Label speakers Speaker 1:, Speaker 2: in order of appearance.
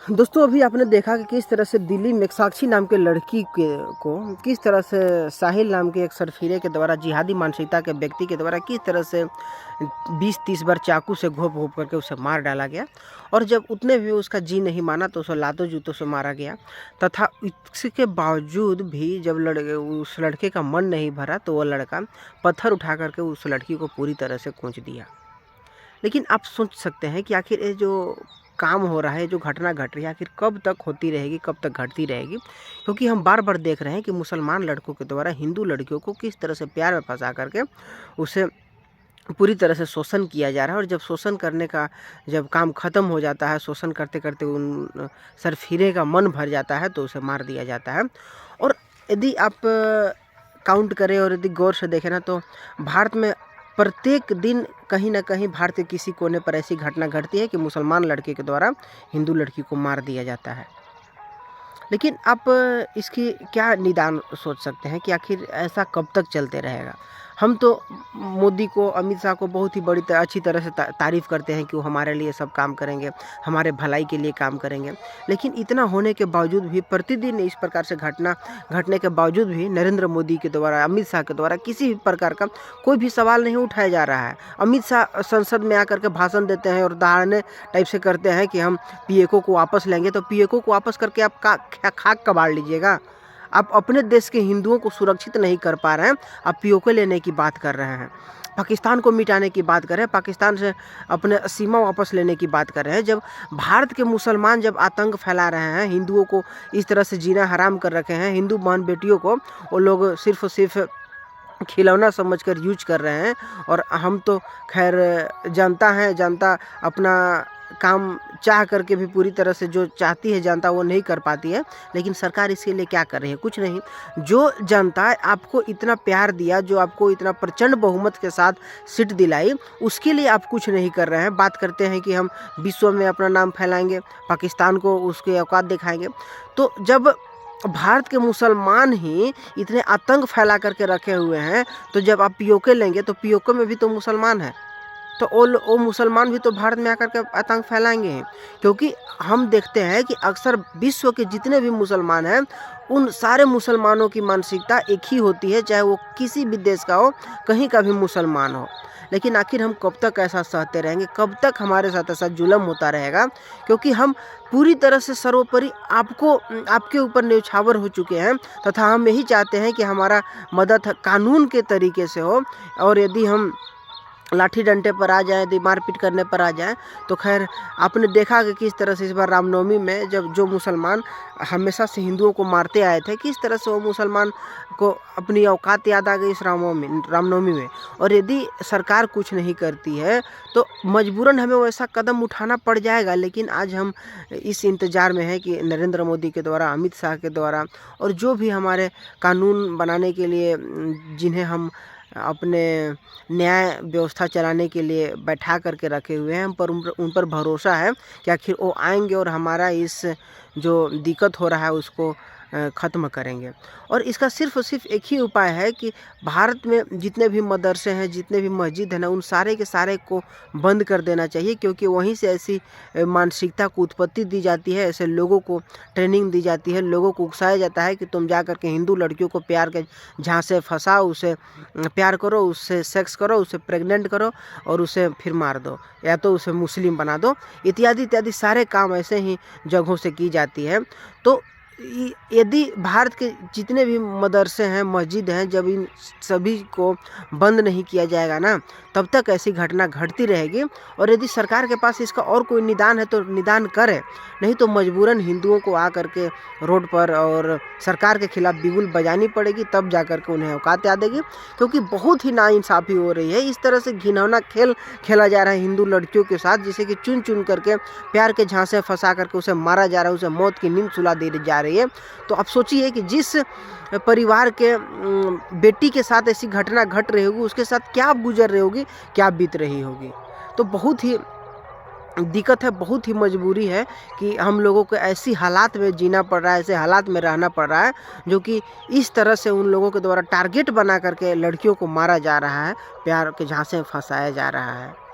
Speaker 1: दोस्तों, अभी आपने देखा कि किस तरह से दिल्ली में एक साक्षी नाम के लड़की के को किस तरह से साहिल नाम के एक सरफिरे के द्वारा, जिहादी मानसिकता के व्यक्ति के द्वारा किस तरह से 20-30 बार चाकू से घोंप-घोंप करके उसे मार डाला गया। और जब उतने भी उसका जी नहीं माना तो उसे लातों जूतों से मारा गया। तथा इसके बावजूद भी जब उस लड़के का मन नहीं भरा तो वो लड़का पत्थर उठा करके उस लड़की को पूरी तरह से कूच दिया। लेकिन आप सोच सकते हैं कि आखिर ये जो काम हो रहा है, जो घटना घट रही है, आखिर कब तक होती रहेगी, कब तक घटती रहेगी? क्योंकि हम बार-बार देख रहे हैं कि मुसलमान लड़कों के द्वारा हिंदू लड़कियों को किस तरह से प्यार में फँसा करके उसे पूरी तरह से शोषण किया जा रहा है। और जब शोषण करने का जब काम ख़त्म हो जाता है, शोषण करते-करते उन सरफिरे का मन भर जाता है तो उसे मार दिया जाता है। और यदि आप काउंट करें और यदि गौर से देखें ना, तो भारत में प्रत्येक दिन कहीं न कहीं भारत के किसी कोने पर ऐसी घटना घटती है कि मुसलमान लड़के के द्वारा हिंदू लड़की को मार दिया जाता है। लेकिन आप इसकी क्या निदान सोच सकते हैं कि आखिर ऐसा कब तक चलते रहेगा? हम तो मोदी को, अमित शाह को बहुत ही अच्छी तरह से तारीफ़ करते हैं कि वो हमारे लिए सब काम करेंगे, हमारे भलाई के लिए काम करेंगे। लेकिन इतना होने के बावजूद भी, प्रतिदिन इस प्रकार से घटना घटने के बावजूद भी नरेंद्र मोदी के द्वारा, अमित शाह के द्वारा किसी भी प्रकार का कोई भी सवाल नहीं उठाया जा रहा है। अमित शाह संसद में आकर के भाषण देते हैं और दहाड़ने टाइप से करते हैं कि हम पीएको को वापस लेंगे। तो पीएको को वापस करके आप खाक कबाड़ लीजिएगा। आप अपने देश के हिंदुओं को सुरक्षित नहीं कर पा रहे हैं, आप पीओके लेने की बात कर रहे हैं, पाकिस्तान को मिटाने की बात कर रहे हैं, पाकिस्तान से अपने सीमा वापस लेने की बात कर रहे हैं। जब भारत के मुसलमान जब आतंक फैला रहे हैं, हिंदुओं को इस तरह से जीना हराम कर रखे हैं, हिंदू बहन बेटियों को वो लोग सिर्फ और सिर्फ खिलौना समझकर यूज कर रहे हैं। और हम तो खैर जनता अपना काम चाह करके भी पूरी तरह से जो चाहती है जनता वो नहीं कर पाती है। लेकिन सरकार इसके लिए क्या कर रही है? कुछ नहीं। जो जनता आपको इतना प्यार दिया, जो आपको इतना प्रचंड बहुमत के साथ सीट दिलाई, उसके लिए आप कुछ नहीं कर रहे हैं। बात करते हैं कि हम विश्व में अपना नाम फैलाएंगे, पाकिस्तान को उसके औकात दिखाएंगे। तो जब भारत के मुसलमान ही इतने आतंक फैला करके रखे हुए हैं, तो जब आप पीओके लेंगे तो पीओके में भी तो मुसलमान है, तो वो मुसलमान भी तो भारत में आकर के आतंक फैलाएंगे ही। क्योंकि हम देखते हैं कि अक्सर विश्व के जितने भी मुसलमान हैं, उन सारे मुसलमानों की मानसिकता एक ही होती है, चाहे वो किसी भी देश का हो, कहीं का भी मुसलमान हो। लेकिन आखिर हम कब तक ऐसा सहते रहेंगे? कब तक हमारे साथ ऐसा जुल्म होता रहेगा? क्योंकि हम पूरी तरह से सर्वोपरि आपके ऊपर न्यौछावर हो चुके हैं। तथा हम यही चाहते हैं कि हमारा मदद कानून के तरीके से हो। और यदि हम लाठी डंडे पर आ जाएँ, यदि मारपीट करने पर आ जाएँ, तो खैर आपने देखा कि किस तरह से इस बार रामनवमी में जब जो मुसलमान हमेशा से हिंदुओं को मारते आए थे, किस तरह से वो मुसलमान को अपनी औकात याद आ गई इस रामनवमी में। और यदि सरकार कुछ नहीं करती है तो मजबूरन हमें वैसा कदम उठाना पड़ जाएगा। लेकिन आज हम इस इंतज़ार में हैं कि नरेंद्र मोदी के द्वारा, अमित शाह के द्वारा, और जो भी हमारे कानून बनाने के लिए जिन्हें हम अपने न्याय व्यवस्था चलाने के लिए बैठा करके रखे हुए हैं, हम पर उन पर भरोसा है कि आखिर वो आएंगे और हमारा इस जो दिक्कत हो रहा है उसको ख़त्म करेंगे। और इसका सिर्फ़ और सिर्फ एक ही उपाय है कि भारत में जितने भी मदरसे हैं, जितने भी मस्जिद हैं ना, उन सारे के सारे को बंद कर देना चाहिए। क्योंकि वहीं से ऐसी मानसिकता को उत्पत्ति दी जाती है, ऐसे लोगों को ट्रेनिंग दी जाती है, लोगों को उकसाया जाता है कि तुम जा कर के हिंदू लड़कियों को प्यार के झांसे फँसाओ, उसे प्यार करो, उससे सेक्स करो, उसे प्रेग्नेंट करो और उसे फिर मार दो, या तो उसे मुस्लिम बना दो, इत्यादि इत्यादि सारे काम ऐसे ही जगहों से की जाती है। तो यदि भारत के जितने भी मदरसे हैं, मस्जिद हैं, जब इन सभी को बंद नहीं किया जाएगा ना, तब तक ऐसी घटना घटती रहेगी। और यदि सरकार के पास इसका और कोई निदान है तो निदान करे, नहीं तो मजबूरन हिंदुओं को आकर के रोड पर और सरकार के खिलाफ बिगुल बजानी पड़ेगी, तब जाकर के उन्हें औकात याद आएगी। क्योंकि बहुत ही नाइंसाफ़ी हो रही है। इस तरह से घिनौना खेल खेला जा रहा है हिंदू लड़कियों के साथ, जिसे कि चुन चुन करके प्यार के झांसे फंसा करके उसे मारा जा रहा है, उसे मौत की नींद सुला दी जा रही है। तो आप सोचिए कि जिस परिवार के बेटी के साथ ऐसी घटना घट रही होगी, उसके साथ क्या गुजर रही होगी, क्या बीत रही होगी। तो बहुत ही दिक्कत है, बहुत ही मजबूरी है कि हम लोगों को ऐसी हालात में जीना पड़ रहा है, ऐसे हालात में रहना पड़ रहा है, जो कि इस तरह से उन लोगों के द्वारा टारगेट बना करके लड़कियों को मारा जा रहा है, प्यार के झांसे फंसाया जा रहा है।